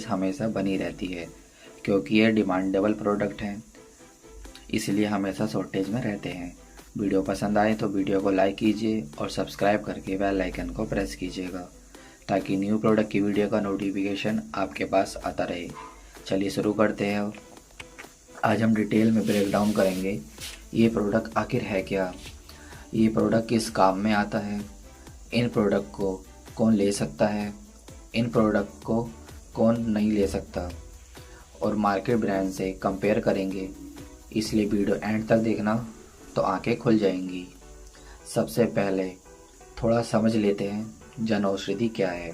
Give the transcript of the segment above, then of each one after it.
हमेशा बनी रहती है क्योंकि ये डिमांडेबल प्रोडक्ट हैं, इसलिए हमेशा शॉर्टेज में रहते हैं। वीडियो पसंद आए तो वीडियो को लाइक कीजिए और सब्सक्राइब करके बेल आइकन को प्रेस कीजिएगा ताकि न्यू प्रोडक्ट की वीडियो का नोटिफिकेशन आपके पास आता रहे। चलिए शुरू करते हैं। आज हम डिटेल में ब्रेक डाउन करेंगे ये प्रोडक्ट आखिर है क्या, ये प्रोडक्ट किस काम में आता है, इन प्रोडक्ट को कौन ले सकता है, इन प्रोडक्ट को कौन नहीं ले सकता, और मार्केट ब्रांड से कंपेयर करेंगे। इसलिए वीडियो एंड तक देखना तो आंखें खुल जाएंगी। सबसे पहले थोड़ा समझ लेते हैं जन औषधि क्या है।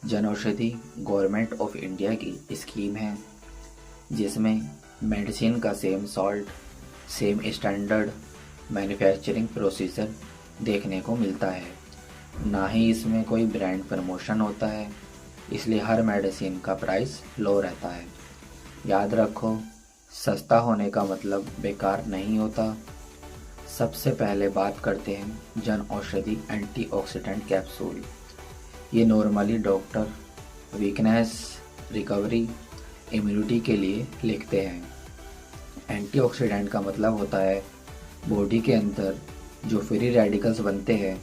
Jan Aushadhi government of India की स्कीम है जिसमें मेडिसिन का same salt, same standard manufacturing procedure देखने को मिलता है। ना ही इसमें कोई ब्रांड प्रमोशन होता है, इसलिए हर मेडिसिन का प्राइस लो रहता है। याद रखो, सस्ता होने का मतलब बेकार नहीं होता। सबसे पहले बात करते हैं जन औषधि एंटीऑक्सीडेंट कैप्सूल। ये normally doctor weakness, recovery, immunity के लिए लिखते हैं। एंटीऑक्सीडेंट का मतलब होता है बॉडी के अंदर जो फ्री रेडिकल्स बनते हैं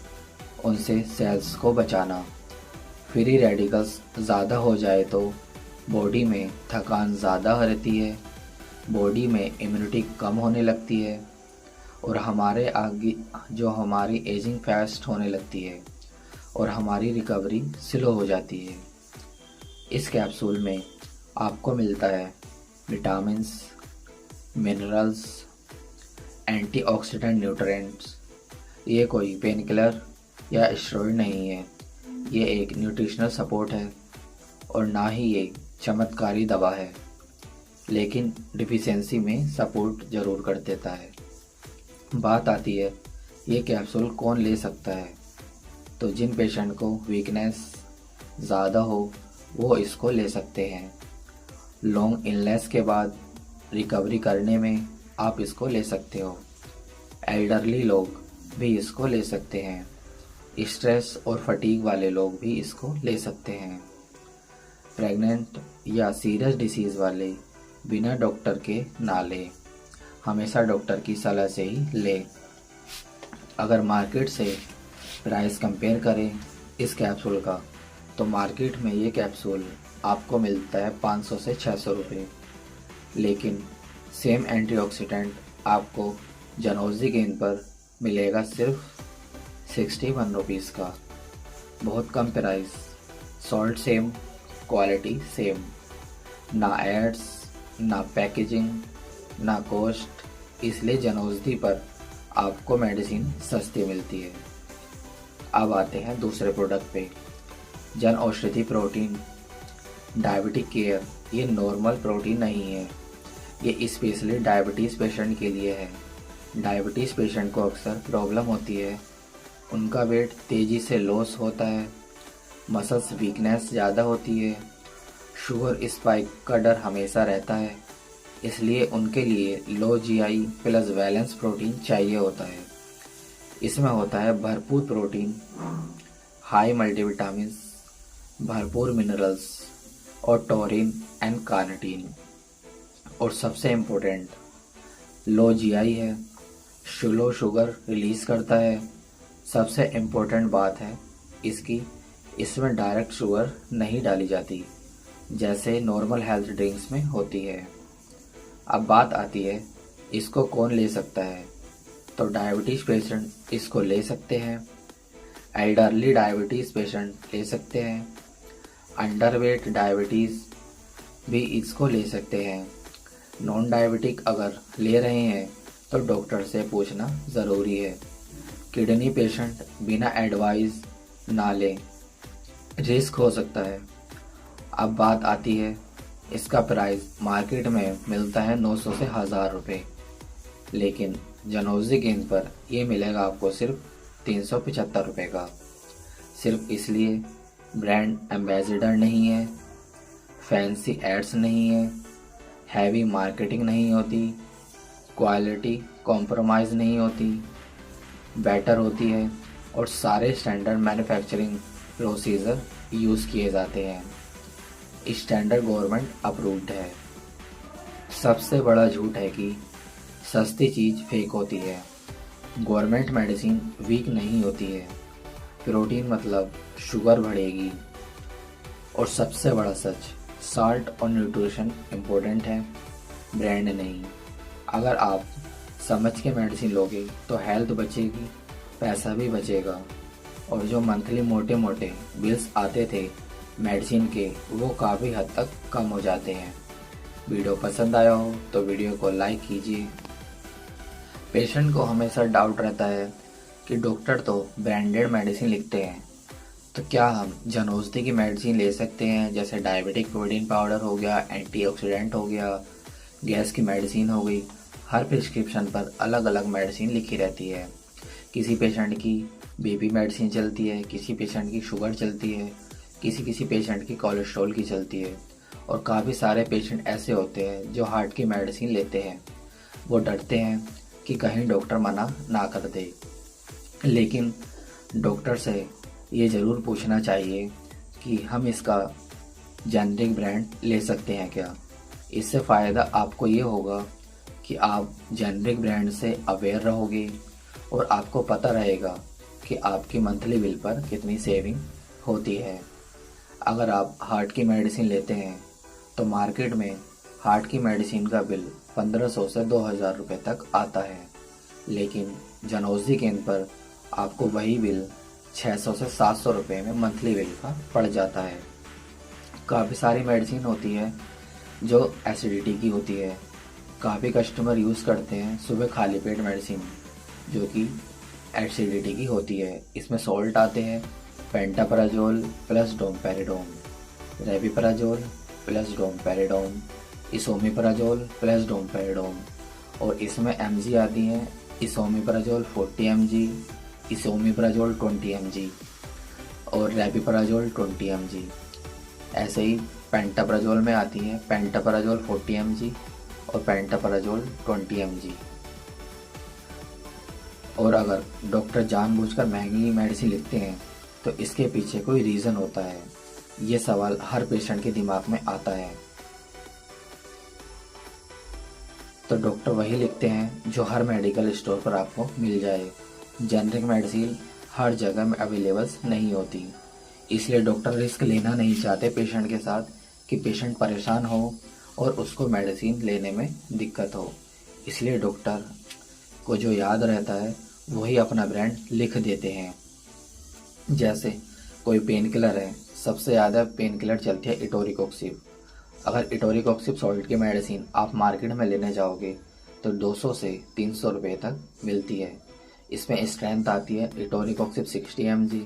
उनसे सेल्स को बचाना। फ्री रेडिकल्स ज़्यादा हो जाए तो बॉडी में थकान ज़्यादा रहती है, बॉडी में इम्यूनिटी कम होने लगती है और हमारे आगे जो हमारी एजिंग फास्ट होने लगती है और हमारी रिकवरी स्लो हो जाती है। इस कैप्सूल में आपको मिलता है विटामिन्स, मिनरल्स, एंटीऑक्सीडेंट न्यूट्रिएंट्स। ये कोई पेन किलर या स्टेरॉइड नहीं है, ये एक न्यूट्रिशनल सपोर्ट है और ना ही ये चमत्कारी दवा है, लेकिन डिफिशियंसी में सपोर्ट ज़रूर कर देता है। बात आती है ये कैप्सूल कौन ले सकता है, तो जिन पेशेंट को वीकनेस ज़्यादा हो वो इसको ले सकते हैं। लॉन्ग इलनेस के बाद रिकवरी करने में आप इसको ले सकते हो। एल्डरली लोग भी इसको ले सकते हैं। स्ट्रेस और फटीग वाले लोग भी इसको ले सकते हैं। प्रेग्नेंट या सीरियस डिसीज़ वाले बिना डॉक्टर के ना लें, हमेशा डॉक्टर की सलाह से ही लें। अगर मार्केट से प्राइस कंपेयर करें इस कैप्सूल का, तो मार्केट में ये कैप्सूल आपको मिलता है 500 से 600 रुपये, लेकिन सेम एंटीऑक्सीडेंट आपको जन औषधि केंद्र पर मिलेगा सिर्फ 61 रुपीज़ का। बहुत कम price, salt same, quality same, ना एड्स, ना पैकेजिंग, ना कॉस्ट, इसलिए जन औषधि पर आपको मेडिसिन सस्ती मिलती है। अब आते हैं दूसरे प्रोडक्ट पे, Jan Aushadhi protein diabetic care. ये नॉर्मल प्रोटीन नहीं है, ये स्पेशली डायबिटीज़ पेशेंट के लिए है। डायबिटीज़ पेशेंट को अक्सर प्रॉब्लम होती है, उनका वेट तेज़ी से लॉस होता है, मसल्स वीकनेस ज़्यादा होती है, शुगर स्पाइक का डर हमेशा रहता है, इसलिए उनके लिए low GI plus balance protein चाहिए होता है। इसमें होता है भरपूर प्रोटीन, हाई मल्टीविटामिन्स, भरपूर मिनरल्स और टोरिन एंड कार्निटीन, और सबसे इम्पोर्टेंट लो जीआई है, स्लो शुगर रिलीज़ करता है। सबसे इम्पोर्टेंट बात है इसकी, इसमें डायरेक्ट शुगर नहीं डाली जाती जैसे नॉर्मल हेल्थ ड्रिंक्स में होती है। अब बात आती है इसको कौन ले सकता है, तो डायबिटीज़ पेशेंट इसको ले सकते हैं, एल्डरली डायबिटीज़ पेशेंट ले सकते हैं, अंडरवेट डायबिटीज़ भी इसको ले सकते हैं। नॉन डायबिटिक अगर ले रहे हैं तो डॉक्टर से पूछना ज़रूरी है। किडनी पेशेंट बिना एडवाइस ना लें, रिस्क हो सकता है। अब बात आती है इसका प्राइस मार्केट में मिलता है 900 से 1000 रुपये, लेकिन जन औषधि केंद्र पर ये मिलेगा आपको सिर्फ 375 रुपये का। सिर्फ इसलिए ब्रांड एम्बेसडर नहीं है, फैंसी एड्स नहीं है, हैवी मार्केटिंग नहीं होती, क्वालिटी कॉम्प्रोमाइज़ नहीं होती, बेटर होती है और सारे स्टैंडर्ड मैन्युफैक्चरिंग प्रोसीजर यूज़ किए जाते हैं। स्टैंडर्ड गवर्नमेंट अप्रूव्ड है। सबसे बड़ा झूठ है कि सस्ती चीज़ फेक होती है। गवर्नमेंट मेडिसिन वीक नहीं होती है। प्रोटीन मतलब शुगर बढ़ेगी। और सबसे बड़ा सच, साल्ट और न्यूट्रिशन इम्पोर्टेंट है, ब्रांड नहीं। अगर आप समझ के मेडिसिन लोगे तो हेल्थ बचेगी, पैसा भी बचेगा। और जो मंथली मोटे मोटे बिल्स आते थे मेडिसिन के, वो काफ़ी हद तक कम हो जाते हैं। वीडियो पसंद आया हो तो वीडियो को लाइक कीजिए। पेशेंट को हमेशा डाउट रहता है कि डॉक्टर तो ब्रांडेड मेडिसिन लिखते हैं, तो क्या हम जन औषधि की मेडिसिन ले सकते हैं? जैसे डायबिटिक प्रोटीन पाउडर हो गया, एंटीऑक्सीडेंट हो गया, गैस की मेडिसिन हो गई। हर प्रिस्क्रिप्शन पर अलग अलग मेडिसिन लिखी रहती है। किसी पेशेंट की बीपी मेडिसिन चलती है, किसी पेशेंट की शुगर चलती है, किसी पेशेंट की कोलेस्ट्रॉल की चलती है। और काफ़ी सारे पेशेंट ऐसे होते हैं जो हार्ट की मेडिसिन लेते हैं। वो डरते हैं कि कहीं डॉक्टर मना ना कर दे। लेकिन डॉक्टर से ये ज़रूर पूछना चाहिए कि हम इसका जेनरिक ब्रांड ले सकते हैं क्या। इससे फ़ायदा आपको ये होगा कि आप जेनरिक ब्रांड से अवेयर रहोगे और आपको पता रहेगा कि आपकी मंथली बिल पर कितनी सेविंग होती है। अगर आप हार्ट की मेडिसिन लेते हैं तो मार्केट में हार्ट की मेडिसिन का बिल 1500 से 2000 रुपये तक आता है, लेकिन जन औषधि केंद्र पर आपको वही बिल 600 से 700 रुपये में मंथली बिल का पड़ जाता है। काफ़ी सारी मेडिसिन होती है जो एसिडिटी की होती है। काफ़ी कस्टमर यूज़ करते हैं सुबह खाली पेट मेडिसिन जो कि एसिडिटी की होती है। इसमें सॉल्ट आते हैं पेंटापराजोल plus domperidone, रेबिपराजोल plus domperidone, इसोमिपराजोल plus domperidone. और इसमें एमजी आती हैं इसोमिपराजोल 40 mg, इसोमिपराजोल 20 mg और रेबिपराजोल 20 mg। ऐसे ही पेंटापराजोल में आती है पेंटापराजोल 40 mg और पेंटापराजोल 20 mg। और अगर डॉक्टर जानबूझकर महंगी मेडिसिन लिखते हैं तो इसके पीछे कोई रीज़न होता है। ये सवाल हर पेशेंट के दिमाग में आता है। तो डॉक्टर वही लिखते हैं जो हर मेडिकल स्टोर पर आपको मिल जाए। जेनरिक मेडिसिन हर जगह में अवेलेबल नहीं होती, इसलिए डॉक्टर रिस्क लेना नहीं चाहते पेशेंट के साथ कि पेशेंट परेशान हो और उसको मेडिसिन लेने में दिक्कत हो। इसलिए डॉक्टर को जो याद रहता है वही अपना ब्रांड लिख देते हैं। जैसे कोई पेन किलर है, सबसे ज़्यादा पेन किलर चलती है इटोरिकोक्सिब। अगर इटोरिकोक्सिब सॉल्ट की मेडिसिन आप मार्केट में लेने जाओगे तो 200 से 300 रुपये तक मिलती है। इसमें स्ट्रेंथ आती है इटोरिकोक्सिब 60 mg,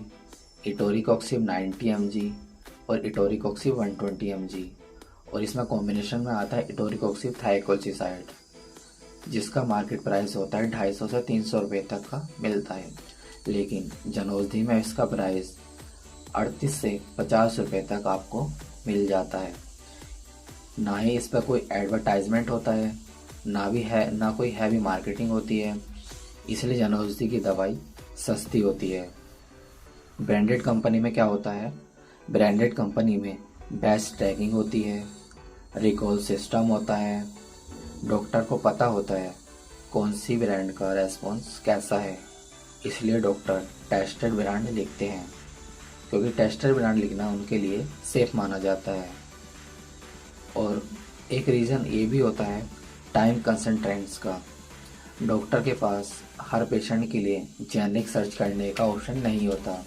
इटोरिकोक्सिब 90 mg और इटोरिकोक्सिब 120 mg। और इसमें कॉम्बिनेशन में आता है इटोरिकोक्सिब थाइकोल्चिसाइड, जिसका मार्केट प्राइस होता है 250 से 300 रुपये तक का मिलता है। लेकिन जन औषधि में इसका प्राइस 38 से 50 रुपये तक आपको मिल जाता है। ना ही इस पर कोई एडवर्टाइजमेंट होता है, ना कोई हैवी मार्केटिंग होती है, इसलिए जन औषधि की दवाई सस्ती होती है। ब्रांडेड कंपनी में क्या होता है? ब्रांडेड कंपनी में बेस्ट ट्रैकिंग होती है, रिकॉल सिस्टम होता है, डॉक्टर को पता होता है कौन सी ब्रांड का रेस्पॉन्स कैसा है। इसलिए डॉक्टर टेस्टेड ब्रांड लिखते हैं, क्योंकि टेस्टेड ब्रांड लिखना उनके लिए सेफ माना जाता है। और एक रीज़न ये भी होता है टाइम कंसंट्रेंट्स का। डॉक्टर के पास हर पेशेंट के लिए जेनरिक सर्च करने का ऑप्शन नहीं होता।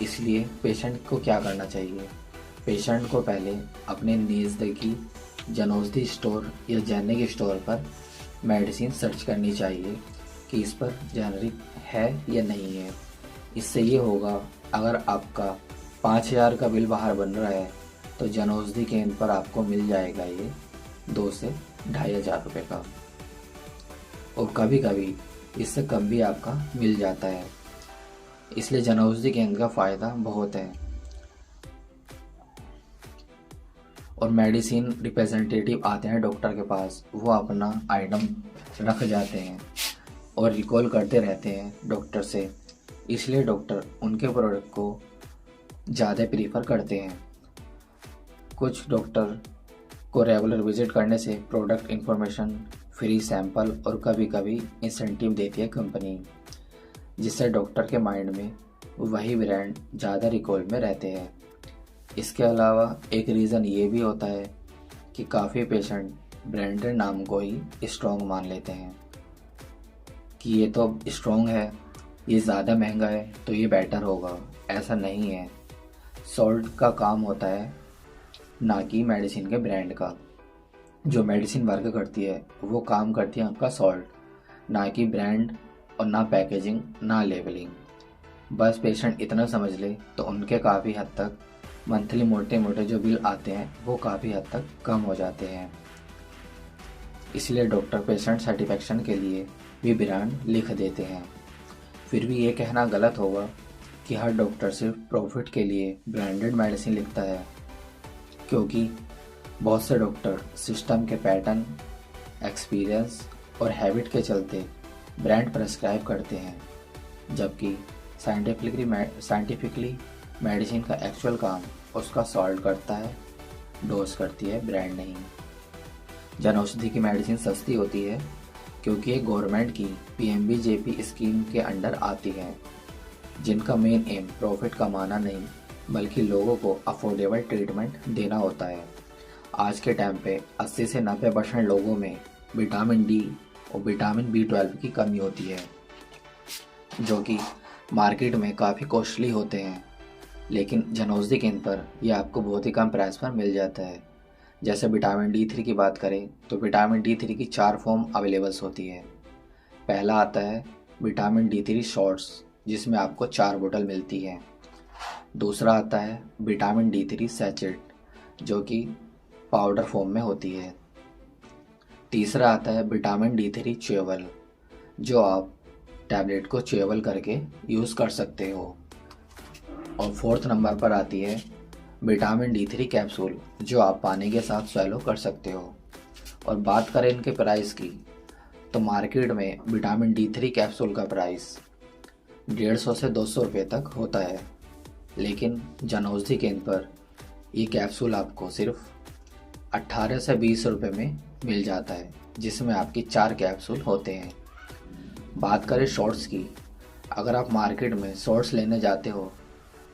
इसलिए पेशेंट को क्या करना चाहिए? पेशेंट को पहले अपने नज़दीकी जन औषधि स्टोर या जेनरिक स्टोर पर मेडिसिन सर्च करनी चाहिए कि इस पर जेनरिक है या नहीं है। इससे ये होगा, अगर आपका 5000 का बिल बाहर बन रहा है तो जन औषधि केंद्र पर आपको मिल जाएगा ये 2 से 2500 रुपये का, और कभी कभी इससे कम भी आपका मिल जाता है। इसलिए जन औषधि केंद्र का फ़ायदा बहुत है। और मेडिसिन रिप्रेजेंटेटिव आते हैं डॉक्टर के पास, वो अपना आइटम रख जाते हैं और रिकॉल करते रहते हैं डॉक्टर से। इसलिए डॉक्टर उनके प्रोडक्ट को ज़्यादा प्रीफर करते हैं। कुछ डॉक्टर को रेगुलर विजिट करने से प्रोडक्ट इन्फॉर्मेशन, फ्री सैंपल और कभी कभी इंसेंटिव देती है कंपनी, जिससे डॉक्टर के माइंड में वही ब्रांड ज़्यादा रिकॉल में रहते हैं। इसके अलावा एक रीज़न ये भी होता है कि काफ़ी पेशेंट ब्रांडेड नाम को ही स्ट्रॉन्ग मान लेते हैं कि ये तो स्ट्रॉन्ग है, ये ज़्यादा महंगा है तो ये बेटर होगा। ऐसा नहीं है। सॉल्ट का काम होता है ना कि मेडिसिन के ब्रांड का। जो मेडिसिन वर्क करती है वो काम करती है आपका सॉल्ट, ना कि ब्रांड और ना पैकेजिंग ना लेबलिंग। बस पेशेंट इतना समझ ले तो उनके काफ़ी हद तक मंथली मोटे मोटे जो बिल आते हैं वो काफ़ी हद तक कम हो जाते हैं। इसलिए डॉक्टर पेशेंट सेटिस्फेक्शन के लिए भी ब्रांड लिख देते हैं। फिर भी ये कहना गलत होगा कि हर डॉक्टर सिर्फ प्रॉफिट के लिए ब्रांडेड मेडिसिन लिखता है, क्योंकि बहुत से डॉक्टर सिस्टम के पैटर्न, एक्सपीरियंस और हैबिट के चलते ब्रांड प्रेस्क्राइब करते हैं, जबकि साइंटिफिकली मेडिसिन का एक्चुअल काम उसका सॉल्ट करता है, डोज करती है ब्रांड नहीं। जन औषधि की मेडिसिन सस्ती होती है क्योंकि ये गवर्नमेंट की PMBJP स्कीम के अंडर आती है, जिनका मेन एम प्रॉफिट कमाना नहीं बल्कि लोगों को अफोर्डेबल ट्रीटमेंट देना होता है। आज के टाइम पे 80 से 90% लोगों में विटामिन डी और विटामिन B12 की कमी होती है, जो कि मार्केट में काफ़ी कॉस्टली होते हैं, लेकिन जन औषधि केंद्र पर यह आपको बहुत ही कम प्राइस पर मिल जाता है। जैसे विटामिन D3 की बात करें तो विटामिन D3 की 4 फॉर्म अवेलेबल्स होती है। पहला आता है विटामिन D3 शॉट्स, जिसमें आपको 4 बोतल मिलती है। दूसरा आता है विटामिन D3 सैचेट, जो कि पाउडर फॉर्म में होती है। तीसरा आता है विटामिन D3 च्यूएबल, जो आप टैबलेट को च्यूएबल करके यूज़ कर सकते हो। और फोर्थ नंबर पर आती है विटामिन D3 कैप्सूल, जो आप पानी के साथ स्वैलो कर सकते हो। और बात करें इनके प्राइस की तो मार्केट में विटामिन D3 कैप्सूल का प्राइस 150 से 200 रुपये तक होता है, लेकिन जन औषधि केंद्र पर ये कैप्सूल आपको सिर्फ 18 से 20 रुपये में मिल जाता है, जिसमें आपकी 4 कैप्सूल होते हैं। बात करें शॉर्ट्स की, अगर आप मार्केट में शॉर्ट्स लेने जाते हो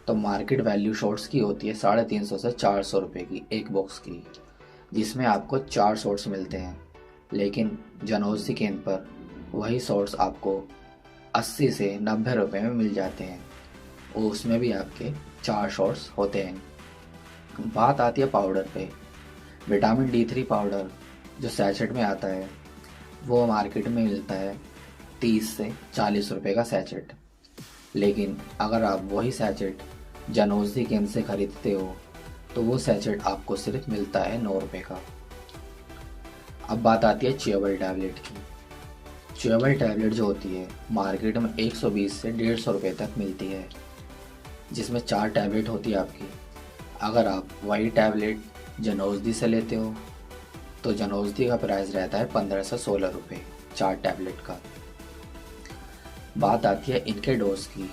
तो मार्केट वैल्यू शॉर्ट्स की होती है 350 से 400 रुपये की एक बॉक्स की, जिसमें आपको 4 शॉर्ट्स मिलते हैं। लेकिन जन औषधि केंद्र पर वही शॉर्ट्स आपको 80 से 90 रुपये में मिल जाते हैं, और उसमें भी आपके 4 शॉर्ट्स होते हैं। बात आती है पाउडर पे। विटामिन D3 पाउडर जो सैचेट में आता है वो मार्केट में मिलता है 30 से 40 रुपये का सैचेट, लेकिन अगर आप वही सैचेट जन औषधि केंद्र से खरीदते हो तो वो सैचेट आपको सिर्फ मिलता है 9 रुपये का। अब बात आती है च्यूएबल टैबलेट की। च्यूएबल टैबलेट जो होती है मार्केट में 120 से 150 रुपये तक मिलती है, जिसमें 4 टैबलेट होती है आपकी। अगर आप वही टैबलेट जन औषधि से लेते हो तो जन औषधि का प्राइस रहता है 15 से 16 रुपये 4 टैबलेट का। बात आती है इनके डोज की,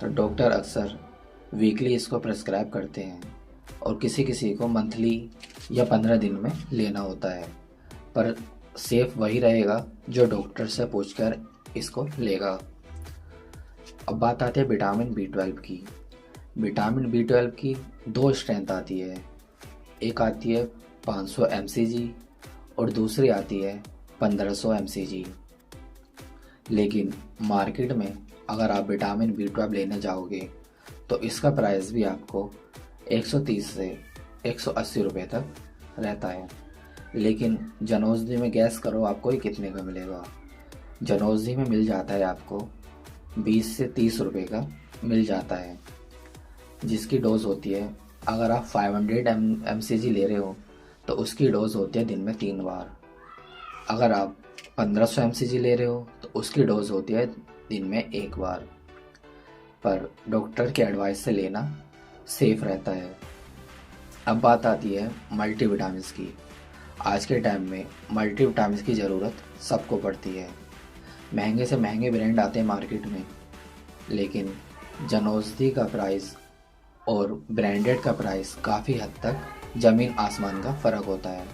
तो डॉक्टर अक्सर वीकली इसको प्रेस्क्राइब करते हैं और किसी किसी को मंथली या 15 दिन में लेना होता है, पर सेफ वही रहेगा जो डॉक्टर से पूछकर इसको लेगा। अब बात आती है विटामिन B12 की। विटामिन B12 की 2 स्ट्रेंथ आती है, एक आती है 500 mcg और दूसरी आती है 1500 mcg। लेकिन मार्केट में अगर आप विटामिन B12 लेने जाओगे तो इसका प्राइस भी आपको 130 से 180 रुपये तक रहता है। लेकिन जन औषधि में गैस करो आपको ये कितने का मिलेगा। जन औषधि में मिल जाता है आपको 20 से 30 रुपये का मिल जाता है, जिसकी डोज होती है, अगर आप 500 mcg ले रहे हो तो उसकी डोज होती है दिन में 3 बार। अगर आप 1500 mcg ले रहे हो तो उसकी डोज होती है दिन में 1 बार। पर डॉक्टर के एडवाइस से लेना सेफ रहता है। अब बात आती है मल्टीविटामिन्स की। आज के टाइम में मल्टीविटामिन्स की ज़रूरत सबको पड़ती है। महंगे से महंगे ब्रांड आते हैं मार्केट में, लेकिन जन औषधि का प्राइस और ब्रांडेड का प्राइस काफ़ी हद तक ज़मीन आसमान का फ़र्क होता है।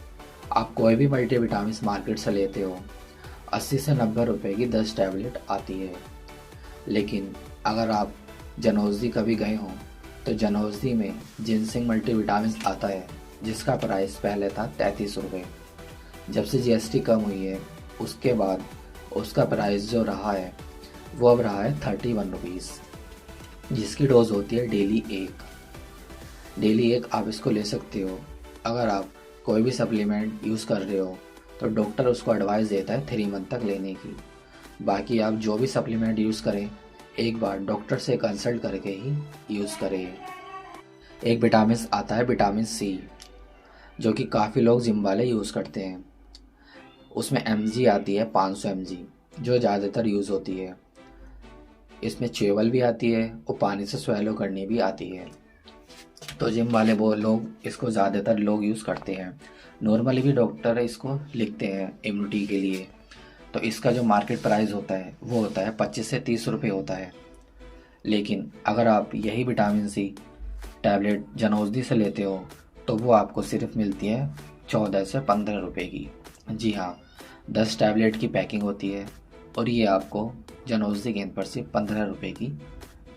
आप कोई भी मल्टीविटामिन मार्केट से लेते हो, 80 से 90 रुपए की 10 टैबलेट आती है। लेकिन अगर आप जनौषधि कभी गए हों तो जनौषधि में जिनसिंग मल्टीविटामिन आता है, जिसका प्राइस पहले था 33 रुपये। जब से जीएसटी कम हुई है उसके बाद उसका प्राइस जो रहा है वो अब रहा है 31 रुपीज़, जिसकी डोज होती है डेली एक आप इसको ले सकते हो। अगर आप कोई भी सप्लीमेंट यूज़ कर रहे हो तो डॉक्टर उसको एडवाइस देता है 3 मंथ तक लेने की। बाकी आप जो भी सप्लीमेंट यूज़ करें एक बार डॉक्टर से कंसल्ट करके ही यूज़ करें। एक विटामिन आता है विटामिन सी, जो कि काफ़ी लोग जिम वाले यूज़ करते हैं। उसमें mg आती है 500 mg, जो ज़्यादातर यूज़ होती है। इसमें च्यूएबल भी आती है और पानी से स्वेलो करनी भी आती है। तो जिम वाले वो लोग इसको ज़्यादातर लोग यूज़ करते हैं। नॉर्मली भी डॉक्टर इसको लिखते हैं इम्यूनिटी के लिए। तो इसका जो मार्केट प्राइस होता है वो होता है 25 से 30 रुपये होता है। लेकिन अगर आप यही विटामिन सी टैबलेट जनौषधि से लेते हो तो वो आपको सिर्फ मिलती है 14 से 15 रुपये की। जी हाँ, 10 टैबलेट की पैकिंग होती है और ये आपको जनौषधि केंद्र पर से 15 रुपये की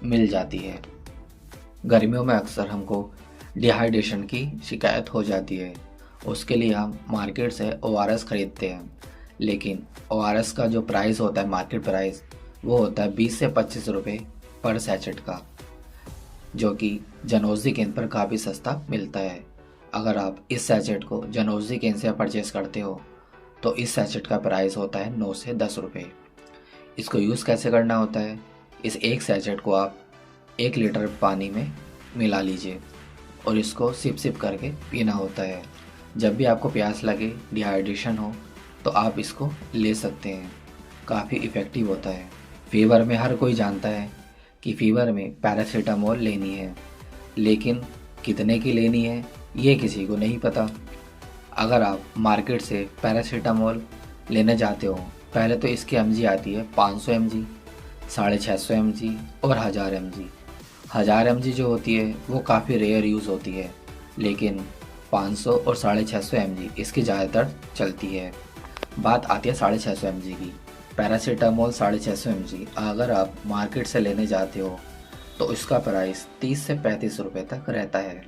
मिल जाती है। गर्मियों में अक्सर हमको डिहाइड्रेशन की शिकायत हो जाती है, उसके लिए हम मार्केट से ओआरएस खरीदते हैं। लेकिन ओआरएस का जो प्राइस होता है मार्केट प्राइस वो होता है 20 से 25 रुपये पर सैचेट का, जो कि जनौषधि केंद्र पर काफ़ी सस्ता मिलता है। अगर आप इस सैचेट को जनौषधि केंद्र से परचेस करते हो तो इस सैचेट का प्राइस होता है 9 से 10 रुपये। इसको यूज़ कैसे करना होता है, इस एक सैचेट को आप 1 लीटर पानी में मिला लीजिए और इसको सिप सिप करके पीना होता है। जब भी आपको प्यास लगे, डिहाइड्रेशन हो, तो आप इसको ले सकते हैं। काफ़ी इफ़ेक्टिव होता है। फीवर में हर कोई जानता है कि फीवर में पैरासीटामोल लेनी है, लेकिन कितने की लेनी है ये किसी को नहीं पता। अगर आप मार्केट से पैरासीटामोल लेने जाते हो, पहले तो इसकी mg आती है 500 mg, 650 mg और 1000 mg। 1000 mg जो होती है वो काफ़ी रेयर यूज़ होती है, लेकिन 500 और 650 mg इसकी ज़्यादातर चलती है। बात आती है 650 mg की। पैरासीटामोल 650 mg अगर आप मार्केट से लेने जाते हो तो इसका प्राइस 30 से 35 रुपये तक रहता है।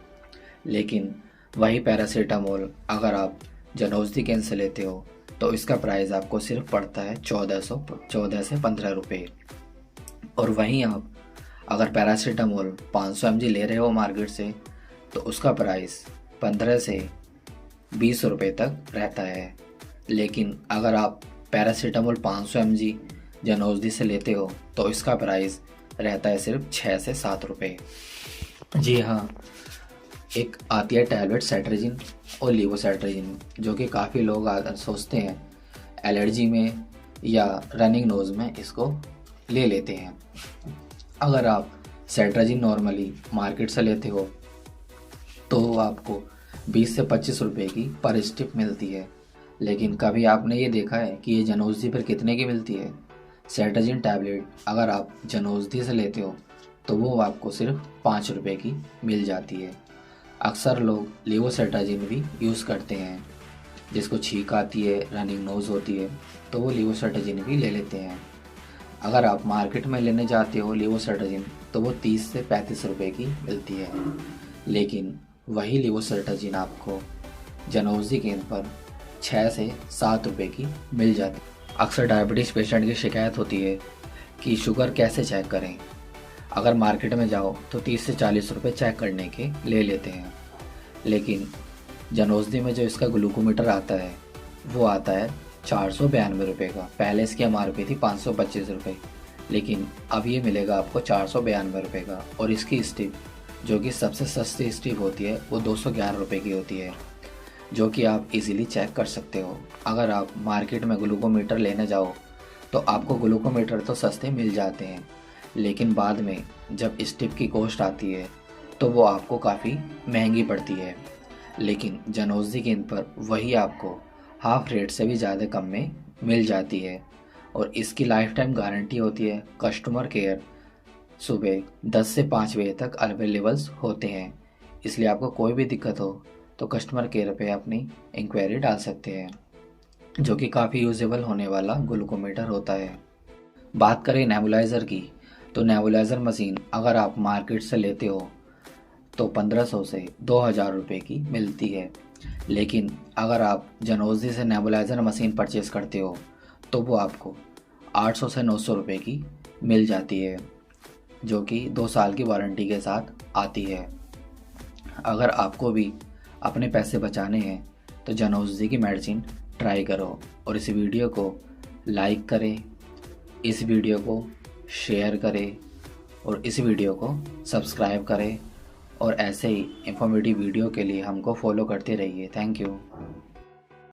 लेकिन वही पैरासीटामोल अगर आप जनौषधि केंद्र से लेते हो तो इसका प्राइस आपको सिर्फ पड़ता है 14 से 15 रुपये। और वहीं आप अगर पैरासीटामोल 500 mg ले रहे हो मार्केट से तो उसका प्राइस 15 से 20 रुपये तक रहता है। लेकिन अगर आप पैरासीटामोल 500 mg जनौषधि से लेते हो तो इसका प्राइस रहता है सिर्फ 6 से 7 रुपये। जी हाँ, एक आती है टैबलेट सेट्रेजिन और लीवोसेट्रेजिन, जो कि काफ़ी लोग सोचते हैं एलर्जी में या रनिंग नोज़ में इसको ले लेते हैं। अगर आप सेट्रेजिन नॉर्मली मार्केट से लेते हो तो आपको 20 से 25 रुपये की पर स्ट्रिप मिलती है। लेकिन कभी आपने ये देखा है कि ये जनौषधि पर कितने की मिलती है? सेट्रेजिन टैबलेट अगर आप जनौषधि से लेते हो तो वो आपको सिर्फ 5 रुपये की मिल जाती है। अक्सर लोग लीवोसेट्रेजिन भी यूज़ करते हैं, जिसको छींक आती है, रनिंग नोज़ होती है तो वो लीवोसेट्रेजिन भी ले लेते हैं। अगर आप मार्केट में लेने जाते हो लीवोसेट्रेजिन तो वो 30 से 35 रुपये की मिलती है। लेकिन वही लीवोसेट्रेजिन आपको जनौषधि केंद्र पर 6 से 7 रुपये की मिल जाती है। अक्सर डायबिटीज़ पेशेंट की शिकायत होती है कि शुगर कैसे चेक करें। अगर मार्केट में जाओ तो 30 से 40 रुपये चेक करने के ले लेते हैं। लेकिन जनौषधि में जो इसका ग्लूकोमीटर आता है वो आता है 492 रुपये का। पहले इसकी MRP थी 525 रुपये, लेकिन अब ये मिलेगा आपको 492 रुपये का। और इसकी स्ट्रिप, जो कि सबसे सस्ती स्ट्रिप होती है, वो 211 रुपये की होती है, जो कि आप इजीली चेक कर सकते हो। अगर आप मार्केट में ग्लूकोमीटर लेने जाओ तो आपको ग्लूकोमीटर तो सस्ते मिल जाते हैं, लेकिन बाद में जब स्ट्रिप की कॉस्ट आती है तो वो आपको काफ़ी महंगी पड़ती है। लेकिन जनौषधि केंद्र पर वही आपको हाफ रेट से भी ज़्यादा कम में मिल जाती है। और इसकी लाइफ टाइम गारंटी होती है। कस्टमर केयर सुबह 10 से 5 बजे तक अवेलेबल होते हैं, इसलिए आपको कोई भी दिक्कत हो तो कस्टमर केयर पे अपनी इंक्वायरी डाल सकते हैं, जो कि काफ़ी यूजेबल होने वाला ग्लूकोमीटर होता है। बात करें नेबुलाइज़र की, तो नेबुलाइज़र मशीन अगर आप मार्केट से लेते हो तो 1500 से 2000 रुपये की मिलती है, लेकिन अगर आप जनौजी से नेबुलाइज़र मशीन परचेज़ करते हो तो वो आपको 800 से 900 रुपये की मिल जाती है, जो कि 2 साल की वारंटी के साथ आती है। अगर आपको भी अपने पैसे बचाने हैं तो जनौजी की मेडिसिन ट्राई करो और इस वीडियो को लाइक करें, इस वीडियो को शेयर करें और इस वीडियो को सब्सक्राइब करें और ऐसे ही इंफॉर्मेटिव वीडियो के लिए हमको फॉलो करते रहिए। Thank you.